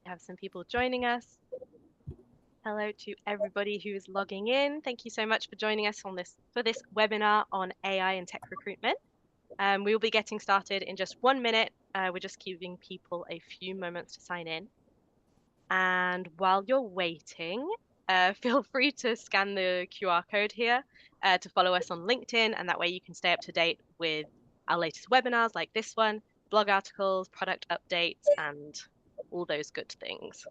to have some people joining us. Hello to everybody who is logging in. Thank you so much for joining us on this webinar on AI and tech recruitment. We will be getting started in just 1 minute. We're just giving people a few moments to sign in. And while you're waiting, feel free to scan the QR code here to follow us on LinkedIn, and that way you can stay up to date with our latest webinars like this one, blog articles, product updates, and all those good things.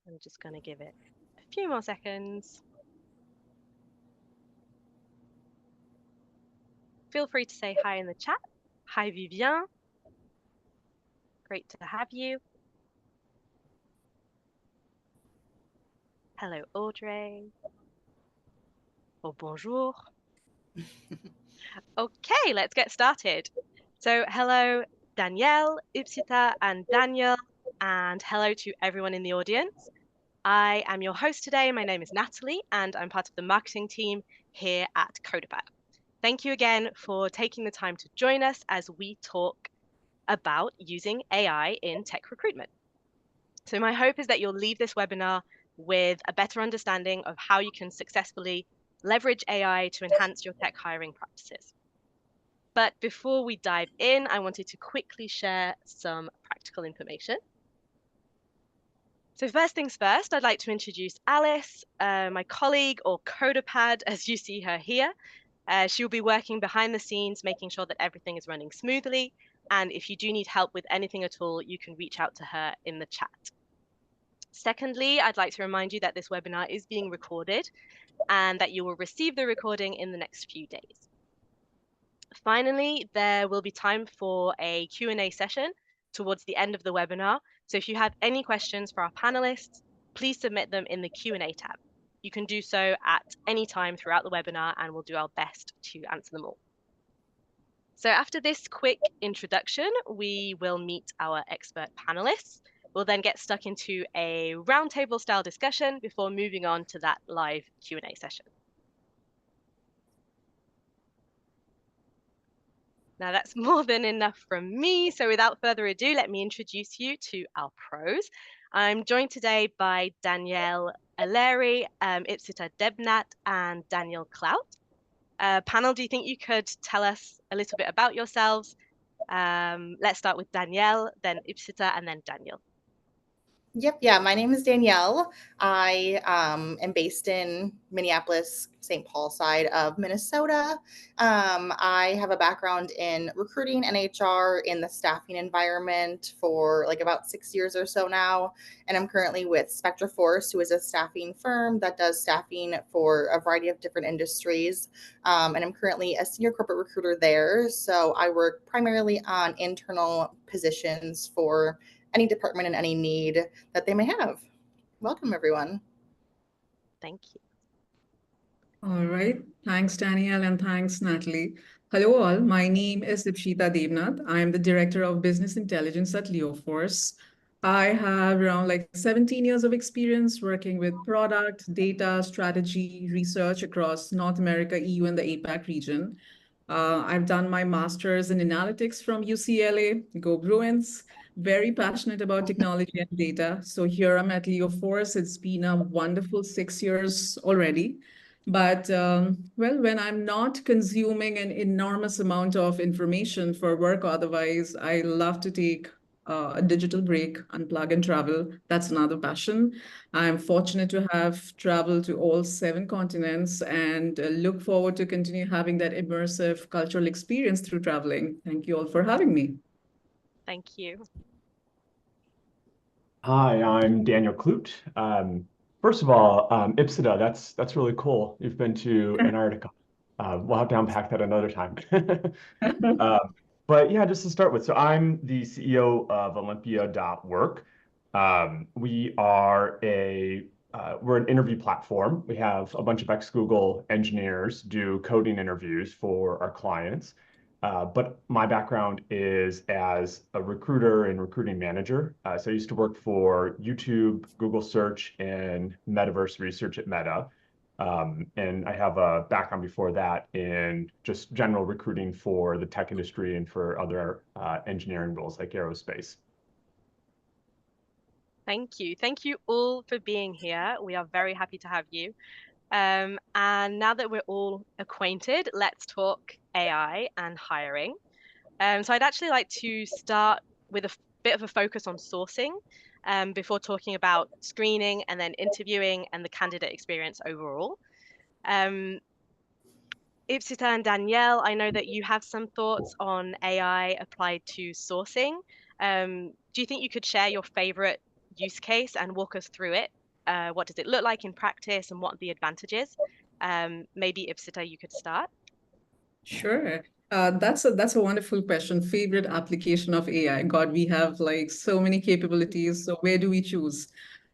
I'm just going to give it a few more seconds. Feel free to say hi in the chat. Hi, Vivien. Great to have you. Hello, Audrey. Or bonjour. Okay, let's get started. So hello, Danielle, Ipsita, and Daniel, and hello to everyone in the audience. I am your host today. My name is Natalie, and I'm part of the marketing team here at CoderPad. Thank you again for taking the time to join us as we talk about using AI in tech recruitment. So my hope is that you'll leave this webinar with a better understanding of how you can successfully leverage AI to enhance your tech hiring practices. But before we dive in, I wanted to quickly share some practical information. So first things first, I'd like to introduce Alice, my colleague or CoderPad, as you see her here. She'll be working behind the scenes, making sure that everything is running smoothly. And if you do need help with anything at all, you can reach out to her in the chat. Secondly, I'd like to remind you that this webinar is being recorded and that you will receive the recording in the next few days. Finally, there will be time for a Q&A session towards the end of the webinar. So if you have any questions for our panelists, please submit them in the Q&A tab. You can do so at any time throughout the webinar, and we'll do our best to answer them all. So after this quick introduction, we will meet our expert panelists. We'll then get stuck into a roundtable style discussion before moving on to that live Q&A session. Now that's more than enough from me. So without further ado, let me introduce you to our pros. I'm joined today by Danielle Aleri, Ipsita Debnat, and Daniel Clout. Panel, do you think you could tell us a little bit about yourselves? Let's start with Danielle, then Ipsita, and then Daniel. Yep. Yeah. My name is Danielle. I am based in Minneapolis, St. Paul side of Minnesota. I have a background in recruiting and HR in the staffing environment for like about 6 years or so now. And I'm currently with Leoforce, who is a staffing firm that does staffing for a variety of different industries. And I'm currently a senior corporate recruiter there. So I work primarily on internal positions for any department and any need that they may have. Welcome, everyone. Thank you. All right. Thanks, Danielle, and thanks, Natalie. Hello, all. My name is Ipsita Devnath. I'm the Director of Business Intelligence at Leoforce. I have around 17 years of experience working with product, data, strategy, research across North America, EU, and the APAC region. I've done my master's in analytics from UCLA. Go Bruins. Very passionate about technology and data. So here I'm at Leoforce. It's been a wonderful 6 years already. But well, when I'm not consuming an enormous amount of information for work, otherwise, I love to take a digital break, unplug and travel. That's another passion. I'm fortunate to have traveled to all 7 continents and look forward to continue having that immersive cultural experience through traveling. Thank you all for having me. Thank you. Hi, I'm Daniel Clute. First of all, Ipsita, that's really cool. You've been to Antarctica. We'll have to unpack that another time. But yeah, just to start with, so I'm the CEO of Olympia.work. We're an interview platform. We have a bunch of ex-Google engineers do coding interviews for our clients. But my background is as a recruiter and recruiting manager. So I used to work for YouTube, Google Search, and Metaverse Research at Meta. And I have a background before that in just general recruiting for the tech industry and for other engineering roles like aerospace. Thank you. Thank you all for being here. We are very happy to have you. And now that we're all acquainted, let's talk AI and hiring. So I'd actually like to start with a bit of a focus on sourcing before talking about screening and then interviewing and the candidate experience overall. Um, Ipsita and Danielle, I know that you have some thoughts on AI applied to sourcing. Do you think you could share your favorite use case and walk us through it? What does it look like in practice and what are the advantages? Maybe Ipsita, you could start. Sure. That's a wonderful question. Favorite application of AI. God, we have like so many capabilities. So where do we choose?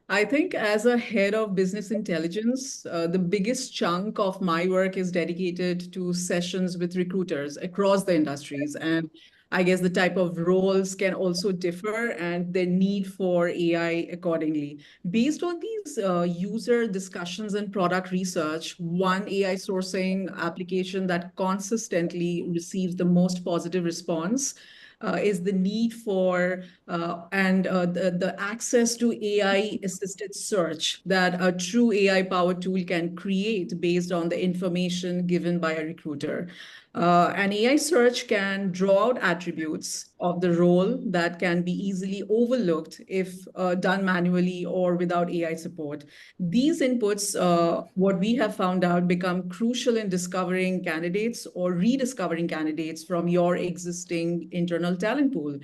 I think as a head of business intelligence, the biggest chunk of my work is dedicated to sessions with recruiters across the industries. And I guess the type of roles can also differ and the need for AI accordingly. Based on these user discussions and product research, one AI sourcing application that consistently receives the most positive response is the need for the access to AI assisted search that a true AI powered tool can create based on the information given by a recruiter. An AI search can draw out attributes of the role that can be easily overlooked if done manually or without AI support. These inputs, what we have found out, become crucial in discovering candidates or rediscovering candidates from your existing internal talent pool.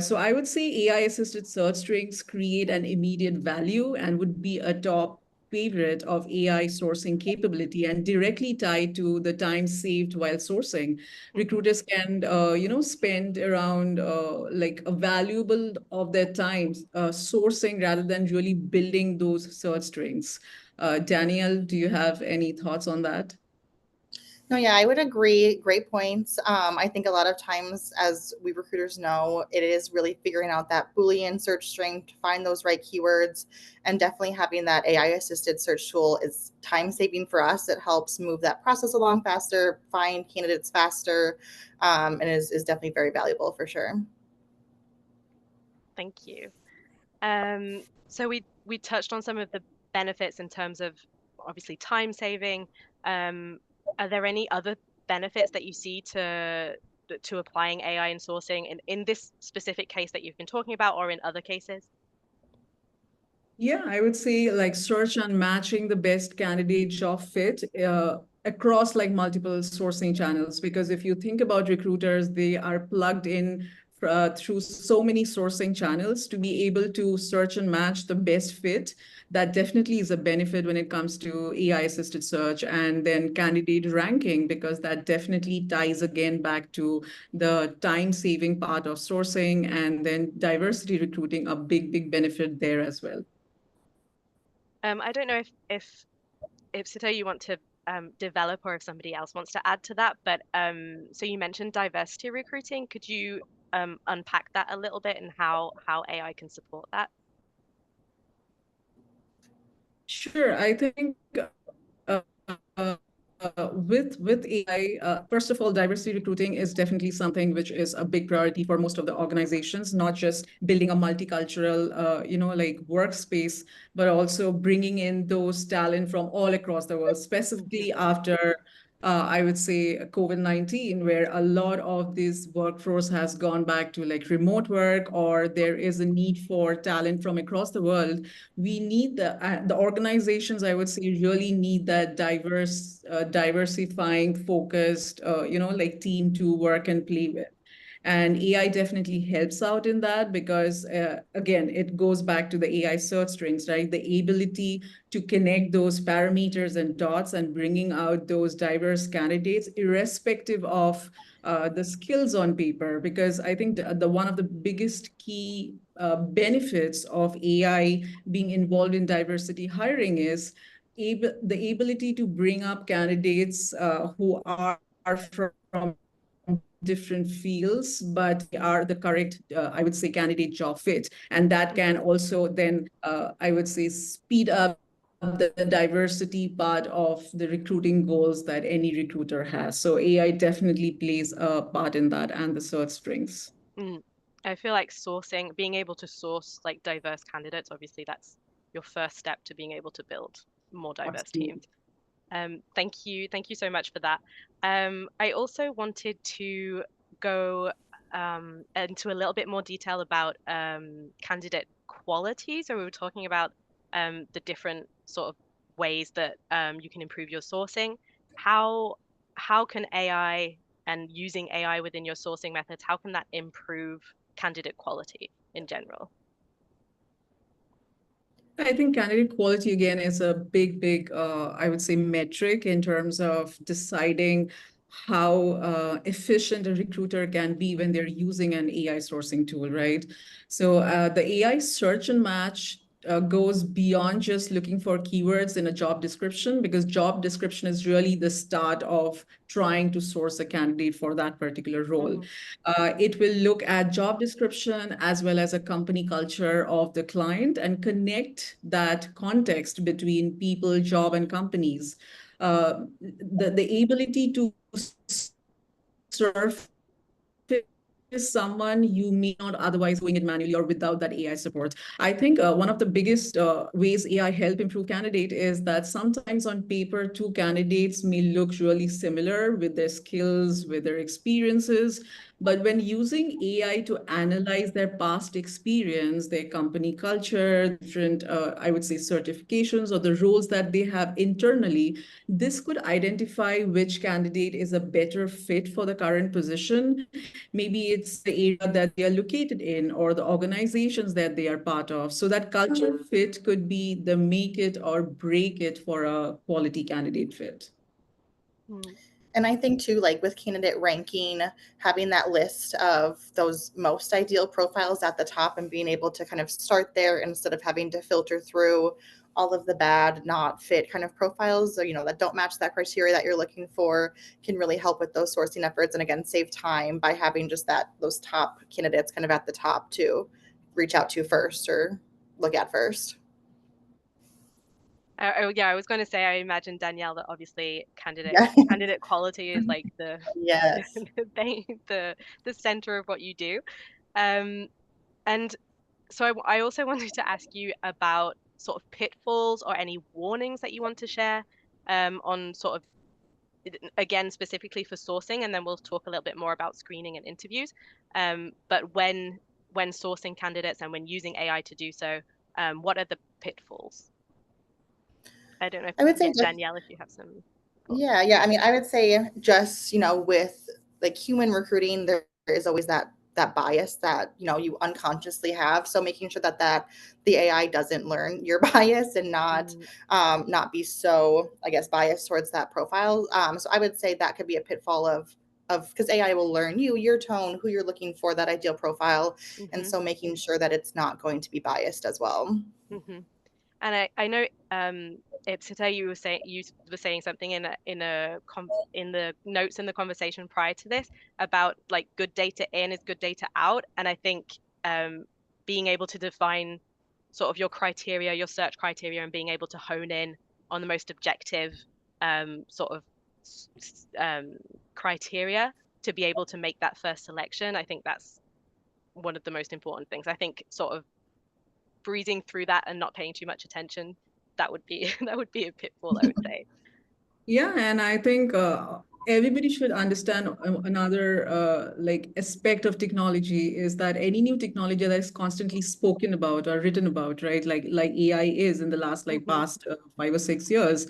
So I would say AI-assisted search strings create an immediate value and would be a top favorite of AI sourcing capability and directly tied to the time saved while sourcing. Recruiters can, spend around like a valuable of their time sourcing rather than really building those search strings. Daniel, do you have any thoughts on that? No, yeah, I would agree. Great points. I think a lot of times, as we recruiters know, it is really figuring out that Boolean search string to find those right keywords. And definitely having that AI assisted search tool is time saving for us. It helps move that process along faster, find candidates faster, and is definitely very valuable for sure. Thank you. So we touched on some of the benefits in terms of obviously time saving. Are there any other benefits that you see to applying AI in sourcing in this specific case that you've been talking about or in other cases? Yeah, I would say like search and matching the best candidate job fit across like multiple sourcing channels. Because if you think about recruiters, they are plugged in through so many sourcing channels to be able to search and match the best fit. That definitely is a benefit when it comes to AI assisted search and then candidate ranking, because that definitely ties again back to the time saving part of sourcing and then diversity recruiting, a big benefit there as well. I don't know if Sito you want to develop or if somebody else wants to add to that, but so you mentioned diversity recruiting. Could you unpack that a little bit and how AI can support that? Sure, I think uh, uh, with AI, first of all, diversity recruiting is definitely something which is a big priority for most of the organizations, not just building a multicultural, like workspace, but also bringing in those talent from all across the world, specifically after I would say COVID-19, where a lot of this workforce has gone back to like remote work, or there is a need for talent from across the world. We need the organizations, I would say, really need that diversifying, focused, like team to work and play with. And AI definitely helps out in that because, again, it goes back to the AI search strings, right? The ability to connect those parameters and dots and bringing out those diverse candidates, irrespective of the skills on paper. Because I think the one of the biggest key benefits of AI being involved in diversity hiring is the ability to bring up candidates who are from different fields, but they are the correct, I would say, candidate job fit. And that can also then, I would say, speed up the diversity part of the recruiting goals that any recruiter has. So AI definitely plays a part in that, and the search strings. Mm. I feel like being able to source like diverse candidates, obviously that's your first step to being able to build more diverse teams. Absolutely. Thank you so much for that. I also wanted to go into a little bit more detail about candidate quality. So we were talking about the different sort of ways that you can improve your sourcing. How how can AI and using AI within your sourcing methods, how can that improve candidate quality in general? I think candidate quality again is a big, I would say, metric in terms of deciding how efficient a recruiter can be when they're using an AI sourcing tool, right? So the AI search and match goes beyond just looking for keywords in a job description, because job description is really the start of trying to source a candidate for that particular role. Mm-hmm. It will look at job description as well as a company culture of the client and connect that context between people, job, and companies. The ability to surface someone you may not otherwise doing it manually or without that AI support. I think one of the biggest ways AI help improve candidate is that sometimes on paper, two candidates may look really similar with their skills, with their experiences. But when using AI to analyze their past experience, their company culture, different, I would say, certifications or the roles that they have internally, this could identify which candidate is a better fit for the current position. Maybe it's the area that they are located in or the organizations that they are part of. So that culture fit could be the make it or break it for a quality candidate fit. Mm. And I think too, like with candidate ranking, having that list of those most ideal profiles at the top and being able to kind of start there instead of having to filter through all of the bad, not fit kind of profiles, or, that don't match that criteria that you're looking for, can really help with those sourcing efforts. And again, save time by having just those top candidates kind of at the top to reach out to first or look at first. Oh yeah, I was going to say I imagine Danielle that obviously Yeah. candidate quality is like the Yes. the thing, the center of what you do. Um, and so I also wanted to ask you about sort of pitfalls or any warnings that you want to share on sort of again specifically for sourcing, and then we'll talk a little bit more about screening and interviews. But when sourcing candidates and when using AI to do so, what are the pitfalls? I don't know if, I would say yeah, just Danielle, if you have some thoughts. Yeah. I mean, I would say just, with like human recruiting, there is always that bias that, you unconsciously have. So making sure that the AI doesn't learn your bias and Mm, not be so, I guess, biased towards that profile. So I would say that could be a pitfall of because AI will learn you, your tone, who you're looking for, that ideal profile. And mm-hmm, so making sure that it's not going to be biased as well. mm-hmm. And I know today you were saying something in the notes in the conversation prior to this about like good data in is good data out, and I think um, being able to define sort of your criteria, your search criteria, and being able to hone in on the most objective sort of criteria to be able to make that first selection. I think that's one of the most important things. I think sort of breezing through that and not paying too much attention, that would be that would be a pitfall, I would say. Yeah, and I think everybody should understand another like aspect of technology is that any new technology that is constantly spoken about or written about, right? Like AI is in the last like Hmm. past 5 or 6 years.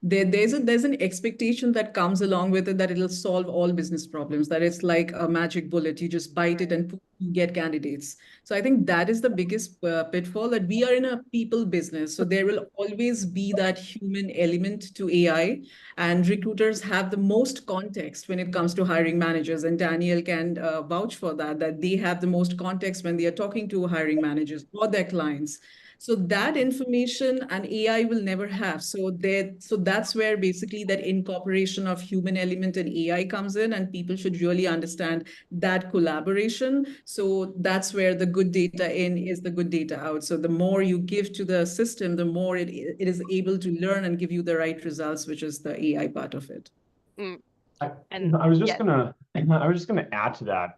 There's an expectation that comes along with it that it'll solve all business problems, that it's like a magic bullet. You just bite it Right. and poof, you get candidates. So I think that is the biggest pitfall, that we are in a people business. So there will always be that human element to AI, and recruiters have the most context when it comes to hiring managers. And Daniel can vouch for that, that they have the most context when they are talking to hiring managers or their clients. So that information an AI will never have. So that's where basically that incorporation of human element and AI comes in, and people should really understand that collaboration. So that's where the good data in is the good data out. So the more you give to the system, the more it is able to learn and give you the right results, which is the AI part of it. Mm. I, And I was just yeah, gonna I was just gonna add to that.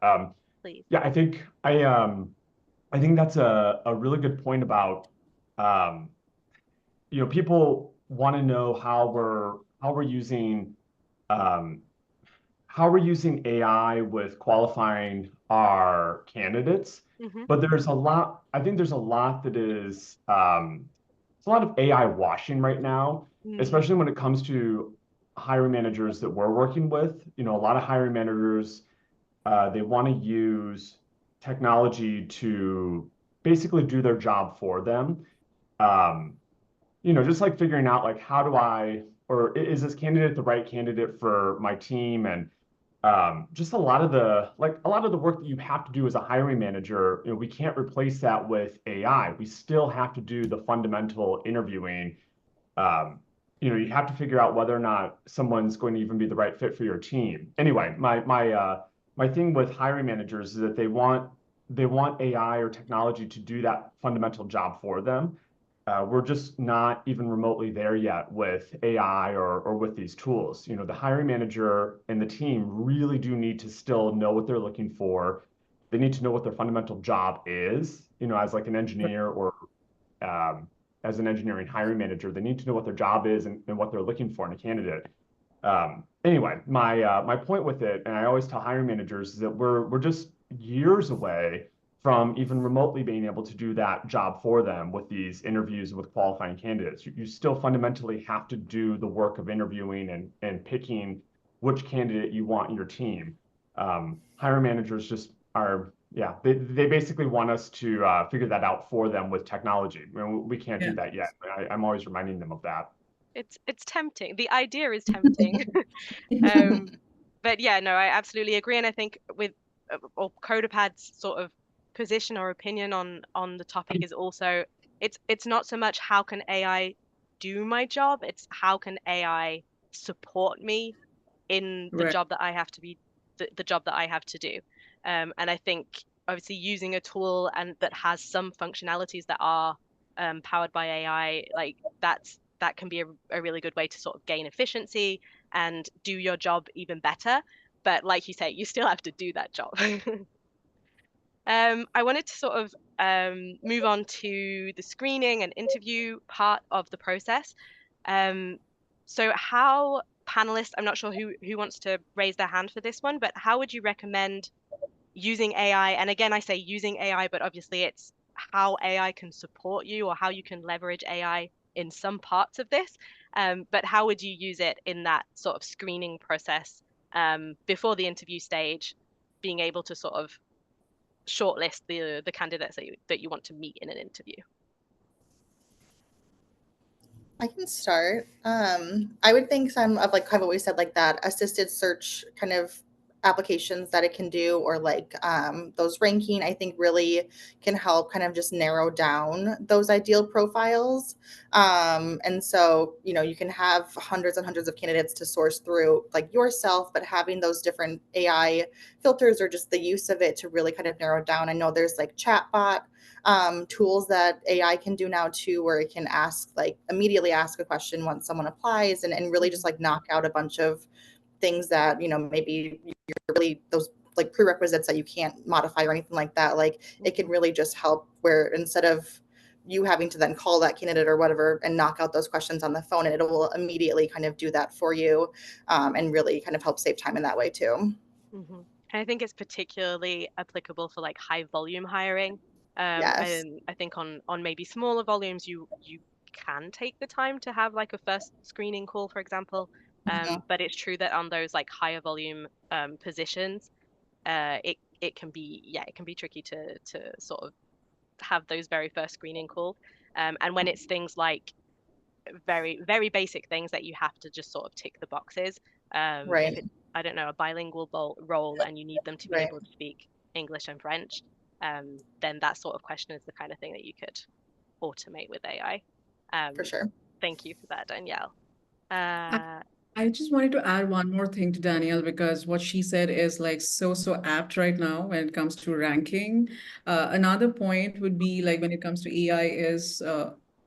please. Yeah, I think that's a really good point about um, people want to know um, how we're using AI with qualifying our candidates. Hmm. But I think there's a lot that is it's a lot of AI washing right now, Mm. especially when it comes to hiring managers that we're working with. A lot of hiring managers they want to use technology to basically do their job for them. Um, just like figuring out like or is this candidate the right candidate for my team? And just a lot of the work that you have to do as a hiring manager, we can't replace that with AI. We still have to do the fundamental interviewing. um, you have to figure out whether or not someone's going to even be the right fit for your team. Anyway, my thing with hiring managers is that they want AI or technology to do that fundamental job for them. We're just not even remotely there yet with AI or with these tools. The hiring manager and the team really do need to still know what they're looking for. They need to know what their fundamental job is, as like an engineer or um, as an engineering hiring manager. They need to know what their job is and what they're looking for in a candidate. Anyway, my point with it, and I always tell hiring managers, is that we're just years away from even remotely being able to do that job for them with these interviews with qualifying candidates. You still fundamentally have to do the work of interviewing and picking which candidate you want in your team. Hiring managers just are, yeah, they basically want us to figure that out for them with technology. I mean, we can't Yeah. do that yet. I'm always reminding them of that. It's tempting. The idea is tempting. Um, but yeah, no, I absolutely agree. And I think with or CodaPad's sort of position or opinion on the topic is also it's not so much how can AI do my job, it's how can AI support me in the Right. job that I have to be the job that I have to do. And I think obviously using a tool and that has some functionalities that are powered by AI, like that can be a really good way to sort of gain efficiency and do your job even better. But like you say, you still have to do that job. I wanted to sort of move on to the screening and interview part of the process. Um, so how panelists, I'm not sure who wants to raise their hand for this one, but how would you recommend using AI? And again, I say using AI, but obviously it's how AI can support you or how you can leverage AI in some parts of this. But how would you use it in that sort of screening process before the interview stage, being able to sort of shortlist the candidates that you want to meet in an interview? I can start. I would think some of like I've always said like that assisted search kind of applications that it can do or like those ranking I think really can help kind of just narrow down those ideal profiles. And so you can have hundreds and hundreds of candidates to source through like yourself, but having those different AI filters or just the use of it to really kind of narrow down. I know there's like chatbot tools that AI can do now too, where it can immediately ask a question once someone applies and really just Mhm. like knock out a bunch of things that, maybe you're really those like prerequisites that you can't modify or anything like that. Like it can Mhm. really just help where instead of you having to then call that candidate or whatever and knock out those questions on the phone, and it will immediately kind of do that for you and really kind of help save time in that way too. Mhm. And I think it's particularly applicable for like high volume hiring. Yes. And I think on maybe smaller volumes, you can take the time to have like a first screening call, for example. Mhm. But it's true that on those like higher volume positions, it can be it can be tricky to sort of have those very first screening calls. And when it's things like very very basic things that you have to just sort of tick the boxes. If Right. it's I don't know a bilingual role and you need them to be Right. able to speak English and French, then that sort of question is the kind of thing that you could automate with AI. For sure. Thank you for that, Danielle. I just wanted to add one more thing to Danielle, because what she said is like so apt right now when it comes to ranking. Another point would be like when it comes to AI is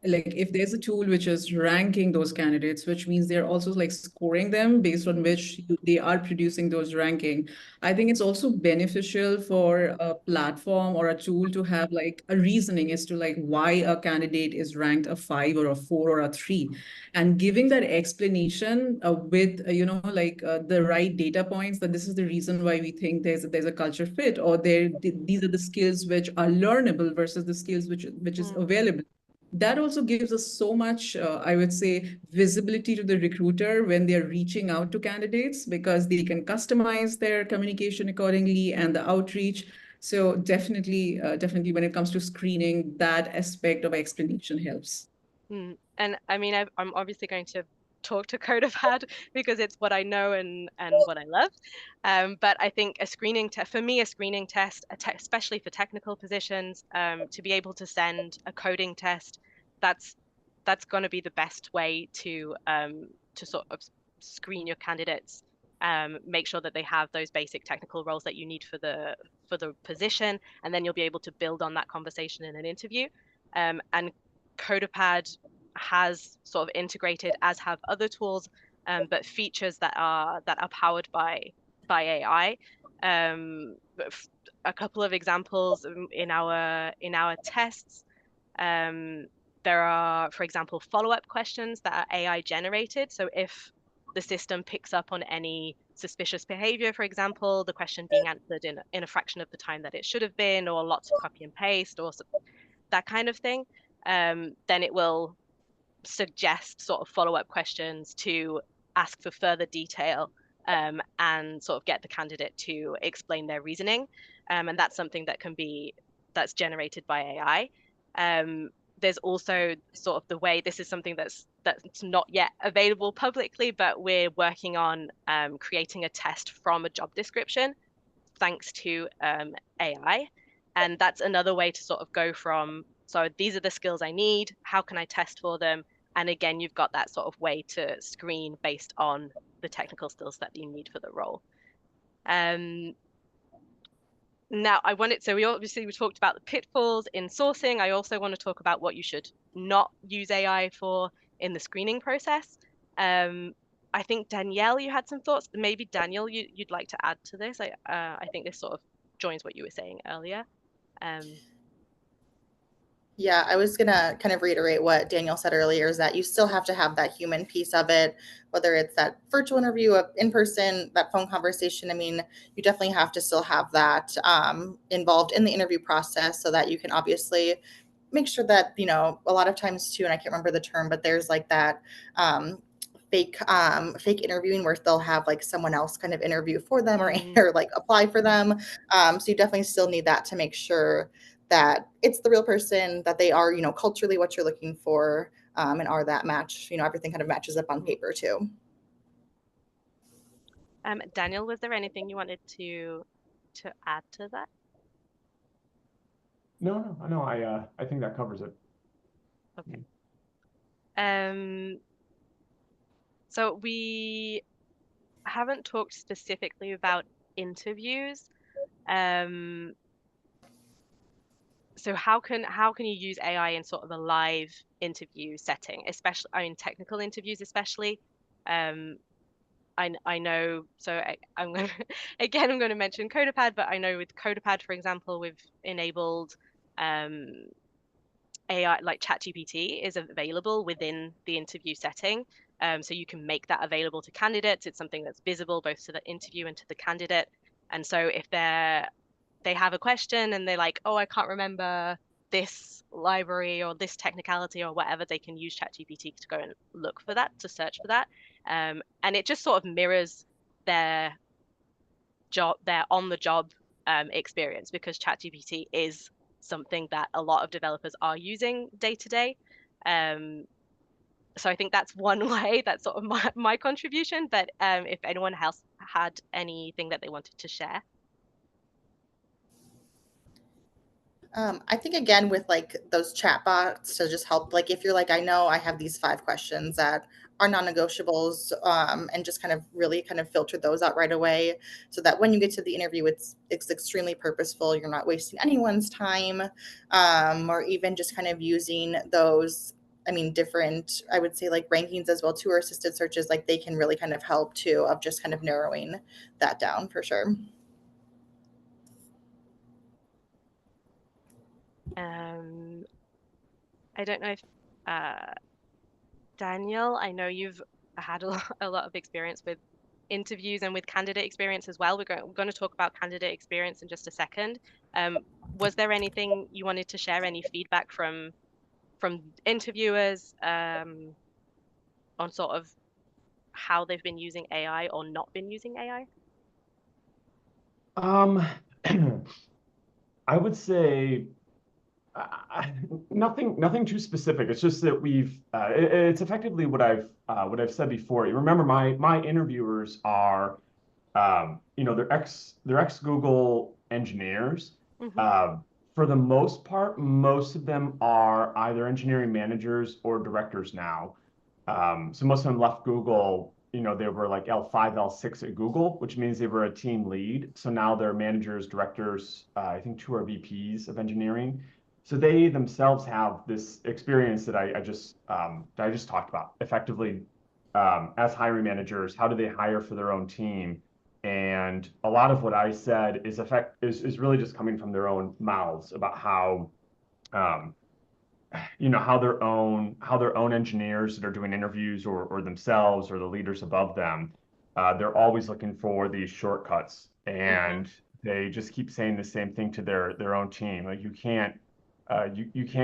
like if there's a tool which is ranking those candidates, which means they're also like scoring them based on which they are producing those ranking. I think it's also beneficial for a platform or a tool to have like a reasoning as to like why a candidate is ranked a 5 or a 4 or a 3, and giving that explanation with like the right data points, that this is the reason why we think there's a culture fit, or these are the skills which are learnable versus the skills which is available. That also gives us so much, I would say, visibility to the recruiter when they're reaching out to candidates, because they can customize their communication accordingly and the outreach. So definitely when it comes to screening, that aspect of explanation helps. And I mean, I'm obviously going to talk to CodeOfHad because it's what I know and what I love. But I think a screening test, for me, a screening test, especially for technical positions, to be able to send a coding test, that's going to be the best way to sort of screen your candidates, make sure that they have those basic technical roles that you need for the position, and then you'll be able to build on that conversation in an interview. And CodeOpad has sort of integrated, as have other tools, but features that are powered by AI. A couple of examples in our tests. There are, for example, follow-up questions that are AI generated. So if the system picks up on any suspicious behavior, for example, the question being answered in a fraction of the time that it should have been, or lots of copy and paste, or that kind of thing, then it will suggest sort of follow-up questions to ask for further detail, and sort of get the candidate to explain their reasoning. And that's something that's generated by AI. There's also sort of the way, this is something that's not yet available publicly, but we're working on creating a test from a job description thanks to AI. And that's another way to sort of go from, so these are the skills I need, how can I test for them? And again, you've got that sort of way to screen based on the technical skills that you need for the role. Now so we talked about the pitfalls in sourcing. I also want to talk about what you should not use AI for in the screening process. I think Danielle, you had some thoughts. Maybe Daniel, you'd like to add to this. I think this sort of joins what you were saying earlier. Yeah, I was gonna kind of reiterate what Daniel said earlier, is that you still have to have that human piece of it, whether it's that virtual interview, in person, that phone conversation. I mean, you definitely have to still have that involved in the interview process, so that you can obviously make sure that, a lot of times too, and I can't remember the term, but there's like that fake interviewing where they'll have like someone else kind of interview for them, or like apply for them. So you definitely still need that to make sure that it's the real person, that they are, culturally what you're looking for, and are that match, everything kind of matches up on paper too. Daniel, was there anything you wanted to add to that? No, I think that covers it. Okay. So we haven't talked specifically about interviews. So how can you use AI in sort of a live interview setting, especially, I mean, technical interviews especially? I know, so I'm going to, again, I'm going to mention CodeOpad, but I know with CodeOpad, for example, we've enabled AI, like ChatGPT is available within the interview setting. So you can make that available to candidates. It's something that's visible both to the interview and to the candidate. And so if they have a question and they're like, oh, I can't remember this library or this technicality or whatever, they can use ChatGPT to go and look for that, to search for that. And it just sort of mirrors their on the job experience, because ChatGPT is something that a lot of developers are using day to day. So I think that's one way, that's sort of my contribution. But if anyone else had anything that they wanted to share. I think again with like those chat bots to just help, like if you're like, I know I have these 5 questions that are non-negotiables, and just kind of really kind of filter those out right away, so that when you get to the interview, it's extremely purposeful. You're not wasting anyone's time, or even just kind of using those. I mean, different, I would say like rankings as well too, or assisted searches, like they can really kind of help too, of just kind of narrowing that down for sure. I don't know if Daniel, I know you've had a lot of experience with interviews and with candidate experience as well. We're going to talk about candidate experience in just a second. Was there anything you wanted to share, any feedback from interviewers on sort of how they've been using AI or not been using AI? Um, I would say nothing too specific. It's just that it's effectively what I've said before. You remember my interviewers are, they're ex Google engineers. Mm-hmm. For the most part, most of them are either engineering managers or directors now. So most of them left Google, they were like L5, L6 at Google, which means they were a team lead. So now they're managers, directors, I think 2 are VPs of engineering. So they themselves have this experience that I just talked about. Effectively, as hiring managers, how do they hire for their own team? And a lot of what I said is really just coming from their own mouths about how um, how their own engineers that are doing interviews or themselves or the leaders above them, they're always looking for these shortcuts, Mm-hmm. and they just keep saying the same thing to their own team. Like you can't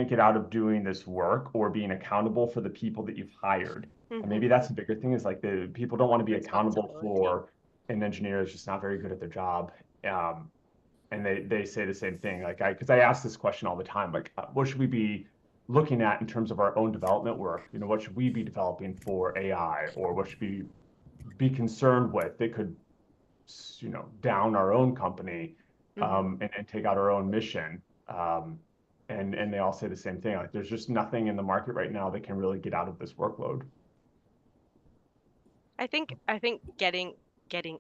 get out of doing this work or being accountable for the people that you've hired. And Mm-hmm. maybe that's the bigger thing, is like the people don't want to be accountable Responsibility. for an engineer that's just not very good at their job. And they say the same thing. Like because I ask this question all the time, like what should we be looking at in terms of our own development work? What should we be developing for AI, or what should we be concerned with that could, down our own company, Mm-hmm. and take out our own mission. And they all say the same thing. Like there's just nothing in the market right now that can really get out of this workload. I think getting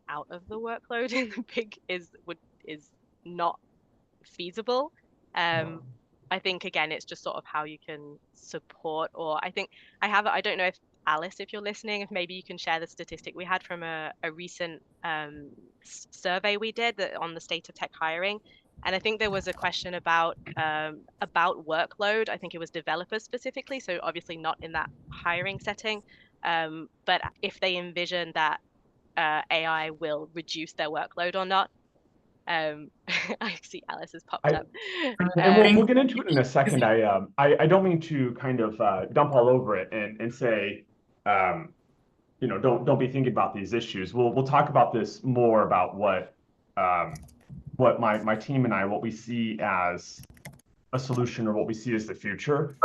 out of the workload in the big is not feasible. Um, No. I think again, it's just sort of how you can support, or I don't know if Alice, if you're listening, if maybe you can share the statistic we had from a recent survey we did on the state of tech hiring. And I think there was a question about workload. I think it was developers specifically, so obviously not in that hiring setting. But if they envision that AI will reduce their workload or not. Um, I see Alice has popped I up. And we'll get into it in a second. I don't mean to kind of dump all over it and say, um, don't be thinking about these issues. We'll talk about this more, about what my team and I, what we see as a solution or what we see as the future.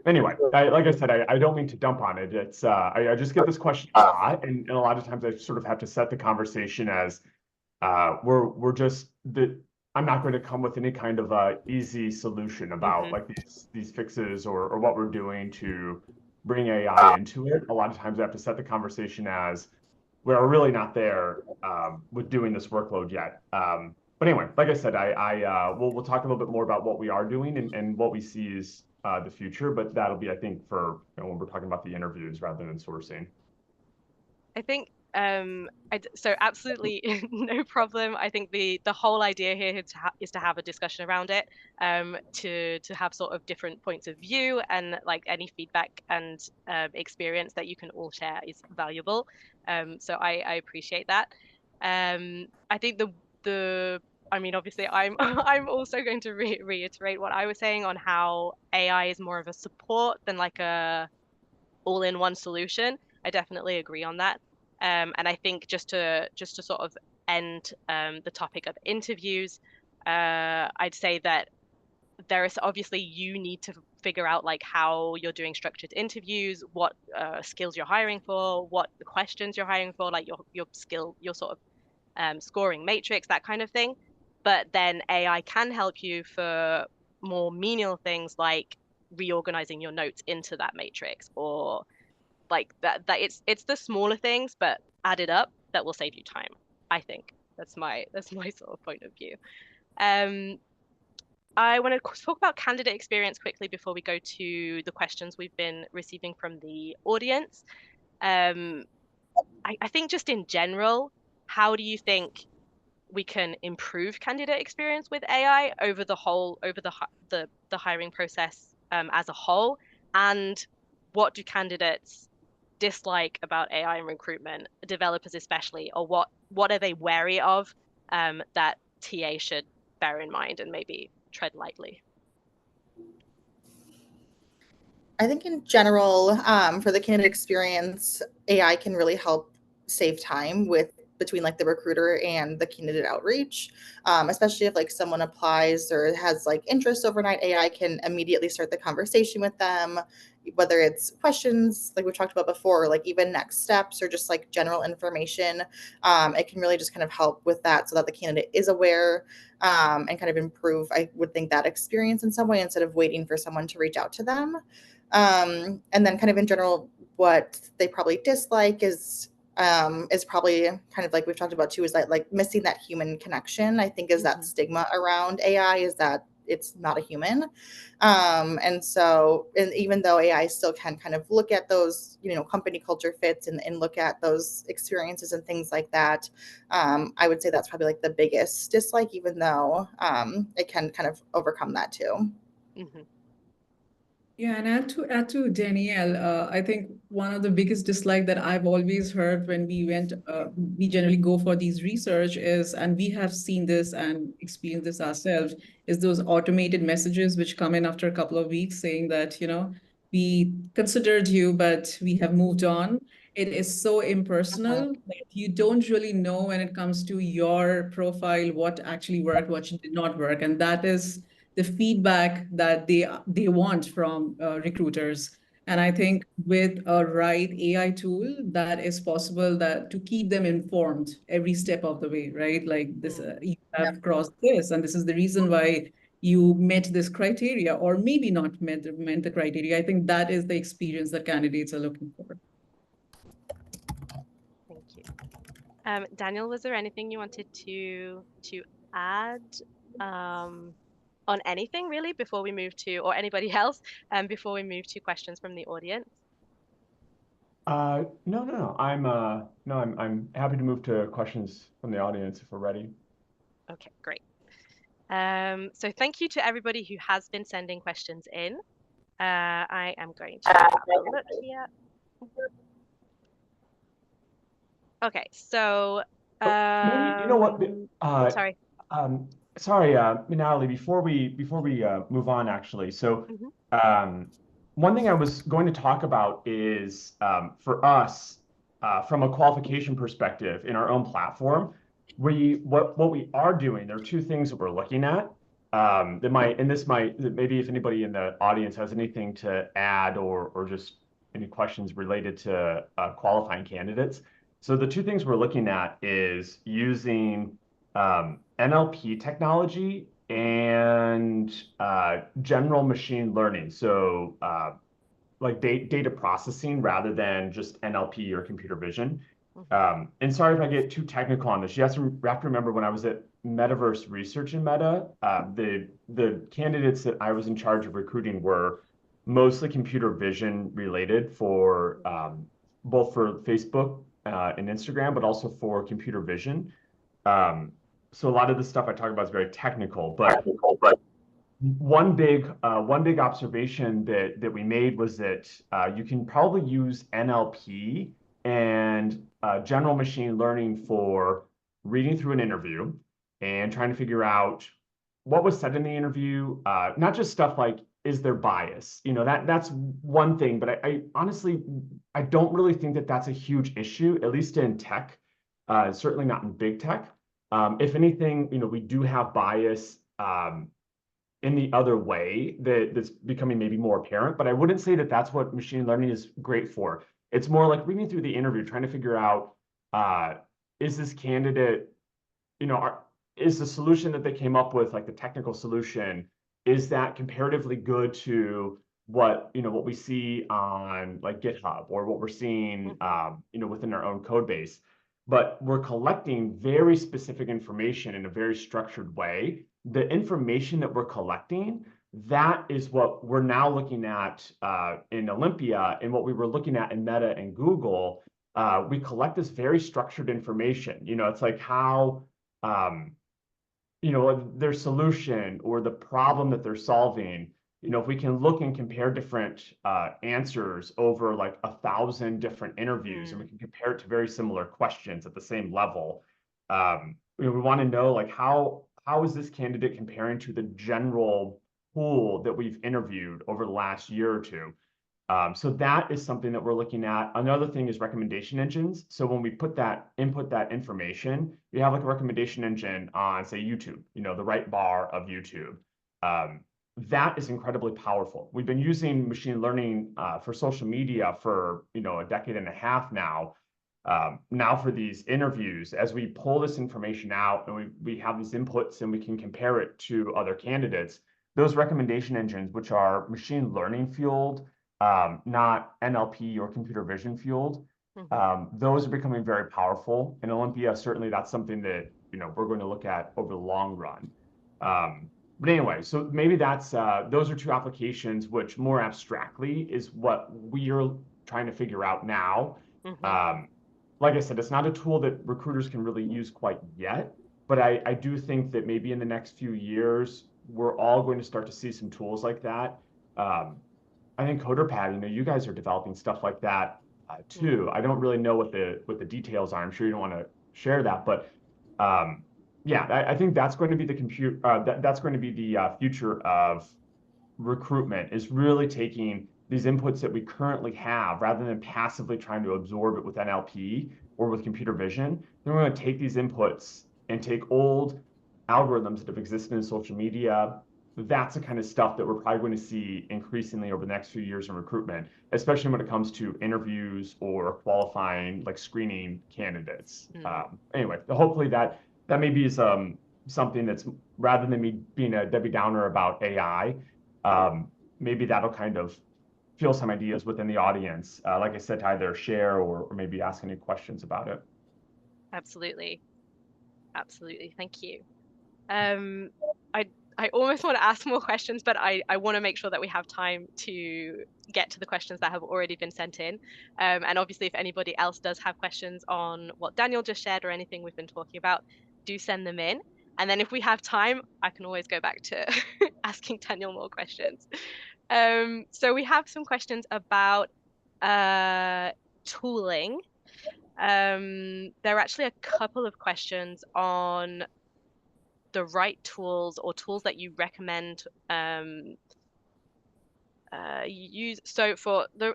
Anyway, like I said, I don't mean to dump on it. It's I just get this question a lot, and a lot of times I sort of have to set the conversation as we're just that I'm not going to come with any kind of easy solution about Hmm. like these fixes or what we're doing to bring AI into it. A lot of times I have to set the conversation as we're really not there with doing this workload yet. But anyway, like I said, we'll talk a little bit more about what we are doing and what we see is the future. But that'll be, I think, for when we're talking about the interviews rather than sourcing. I think so absolutely no problem. I think the whole idea here is to have a discussion around it, to have sort of different points of view, and like any feedback and experience that you can all share is valuable. So I appreciate that. I think the I mean, obviously, I'm I'm also going to reiterate what I was saying on how AI is more of a support than like a all-in-one solution. I definitely agree on that. And I think just to sort of end the topic of interviews, I'd say that there is obviously you need to figure out like how you're doing structured interviews, what skills you're hiring for, what the questions you're hiring for, like your skill, your sort of scoring matrix, that kind of thing. but then AI can help you for more menial things like reorganizing your notes into that matrix, or like that it's the smaller things but added up that will save you time. I think that's my sort of point of view. um I want to talk about candidate experience quickly before we go to the questions we've been receiving from the audience. um I think just in general, how do you think we can improve candidate experience with AI over the hiring process as a whole? And what do candidates dislike about AI in recruitment, developers especially, or what are they wary of that TA should bear in mind and maybe tread lightly? I think in general, for the candidate experience, AI can really help save time with between like the recruiter and the candidate outreach, especially if like someone applies or has like interest overnight. AI can immediately start the conversation with them, whether it's questions like we talked about before, or like even next steps or just like general information. It can really just kind of help with that so that the candidate is aware, and kind of improve, I would think, that experience in some way instead of waiting for someone to reach out to them. And then kind of in general, what they probably dislike is probably kind of like we've talked about too, is that like missing that human connection, I think, is that stigma around AI, is that it's not a human. And so, and even though AI still can kind of look at those, company culture fits and look at those experiences and things like that, I would say that's probably like the biggest dislike, even though it can kind of overcome that too. Mm-hmm. Yeah, and add to Danielle, I think one of the biggest dislike that I've always heard when we generally go for these research is, and we have seen this and experienced this ourselves, is those automated messages which come in after a couple of weeks saying that, we considered you, but we have moved on. It is so impersonal that you don't really know when it comes to your profile, what actually worked, what did not work. And that is the feedback that they want from recruiters. And I think with a right AI tool, that is possible that to keep them informed every step of the way, right? Like this, you have crossed this, and this is the reason why you met this criteria, or maybe not met the criteria. I think that is the experience that candidates are looking for. Thank you. Daniel, was there anything you wanted to add on anything really before we move to, or anybody else, before we move to questions from the audience? No. I'm happy to move to questions from the audience if we're ready. Okay, great. So thank you to everybody who has been sending questions in. I am going to have a look here. Okay, so Maybe, you know what? sorry. Sorry, Minali, before we move on, actually. So, one thing I was going to talk about is for us, from a qualification perspective in our own platform, what we are doing. There are two things that we're looking at. Maybe if anybody in the audience has anything to add or just any questions related to qualifying candidates. So the two things we're looking at is using NLP technology and general machine learning. So like data processing rather than just NLP or computer vision. And sorry if I get too technical on this. You have to remember when I was at Metaverse Research in Meta, the candidates that I was in charge of recruiting were mostly computer vision related for both for Facebook and Instagram, but also for computer vision. So a lot of the stuff I talk about is very technical, but one big observation that we made was that you can probably use NLP and general machine learning for reading through an interview and trying to figure out what was said in the interview, not just stuff like, is there bias? That's one thing, but I honestly, I don't really think that that's a huge issue, at least in tech, certainly not in big tech. If anything, we do have bias in the other way that's becoming maybe more apparent, but I wouldn't say that that's what machine learning is great for. It's more like reading through the interview, trying to figure out, is this candidate, is the solution that they came up with, like the technical solution, is that comparatively good to what we see on like GitHub or what we're seeing within our own code base. But we're collecting very specific information in a very structured way. The information that we're collecting, that is what we're now looking at in Olympia, and what we were looking at in Meta and Google. We collect this very structured information. It's like how their solution or the problem that they're solving. If we can look and compare different answers over like 1,000 different interviews, and we can compare it to very similar questions at the same level, we want to know like how is this candidate comparing to the general pool that we've interviewed over the last year or two. So that is something that we're looking at. Another thing is recommendation engines. So when we input that information, we have like a recommendation engine on, say, YouTube, the right bar of YouTube. That is incredibly powerful. We've been using machine learning for social media for, a decade and a half now. Now for these interviews, as we pull this information out and we have these inputs and we can compare it to other candidates, those recommendation engines, which are machine learning fueled, not NLP or computer vision fueled. Those are becoming very powerful. In Olympia, certainly that's something that we're going to look at over the long run. But anyway, so maybe that's those are two applications, which more abstractly is what we are trying to figure out now. Like I said, it's not a tool that recruiters can really use quite yet, but I do think that maybe in the next few years, we're all going to start to see some tools like that. I think CoderPad, you guys are developing stuff like that too. I don't really know what the details are. I'm sure you don't want to share that, but yeah, I think that's going to be the that's going to be the future of recruitment, is really taking these inputs that we currently have, rather than passively trying to absorb it with NLP or with computer vision. Then we're going to take these inputs and take old algorithms that have existed in social media. That's the kind of stuff that we're probably going to see increasingly over the next few years in recruitment, especially when it comes to interviews or qualifying, like screening candidates. Anyway, hopefully that maybe is something that's, rather than me being a Debbie Downer about AI, maybe that'll kind of fuel some ideas within the audience. Like I said, to either share or maybe ask any questions about it. Absolutely. Thank you. I almost want to ask more questions, but I want to make sure that we have time to get to the questions that have already been sent in. And obviously, if anybody else does have questions on what Daniel just shared or anything we've been talking about, do send them in. And then if we have time, I can always go back to asking Daniel more questions. So we have some questions about tooling. There are actually a couple of questions on the right tools or tools that you recommend use. So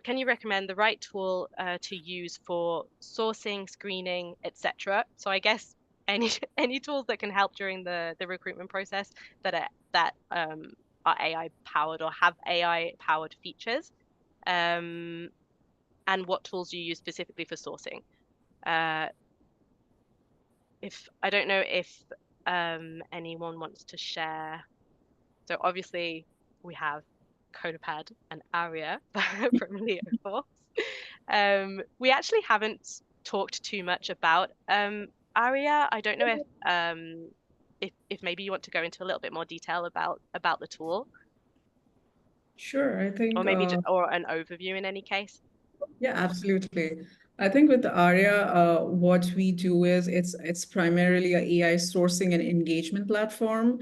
can you recommend the right tool to use for sourcing, screening, etc.? So I guess any tools that can help during the recruitment process that are AI powered or have AI powered features, and what tools you use specifically for sourcing. If I don't know if anyone wants to share. So obviously we have CoderPad and Aria from Leoforce. We actually haven't talked too much about Aria. I don't know if maybe you want to go into a little bit more detail about the tool. Sure, I think, or maybe or an overview in any case. Yeah, absolutely. I think with the ARIA, what we do is it's primarily a AI sourcing and engagement platform.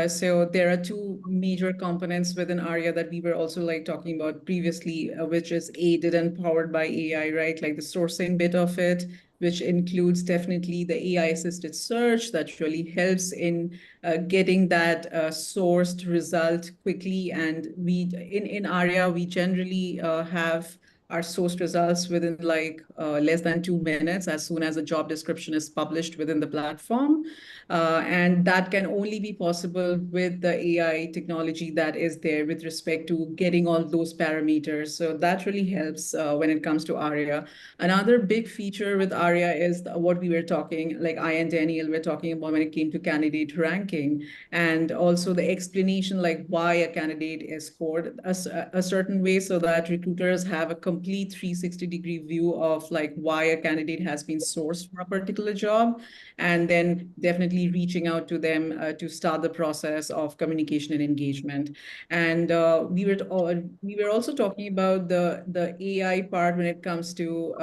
So there are two major components within ARIA that we were also like talking about previously, which is aided and powered by AI, right? Like the sourcing bit of it, which includes definitely the AI assisted search that really helps in getting that sourced result quickly. And in ARIA, we generally have our sourced results within like less than 2 minutes as soon as a job description is published within the platform. And that can only be possible with the AI technology that is there with respect to getting all those parameters. So that really helps when it comes to ARIA. Another big feature with ARIA is what we were talking, like I and Daniel were talking about when it came to candidate ranking, and also the explanation like why a candidate is scored a certain way, so that recruiters have a complete 360-degree view of like why a candidate has been sourced for a particular job, and then definitely reaching out to them to start the process of communication and engagement. And we were also talking about the AI part when it comes to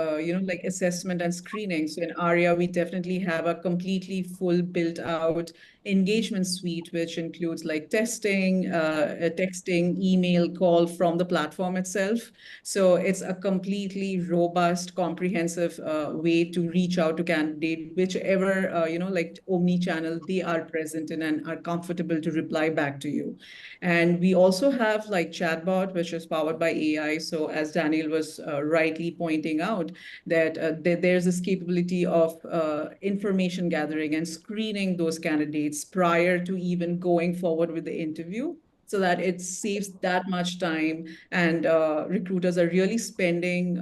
like assessment and screening. So in ARIA, we definitely have a completely full built out engagement suite, which includes like testing, texting, email, call from the platform itself. So it's a completely robust, comprehensive way to reach out to candidate, whichever, like omni-channel they are present in and are comfortable to reply back to you. And we also have like chatbot, which is powered by AI. So as Daniel was rightly pointing out, that there's this capability of information gathering and screening those candidates prior to even going forward with the interview, so that it saves that much time. And recruiters are really spending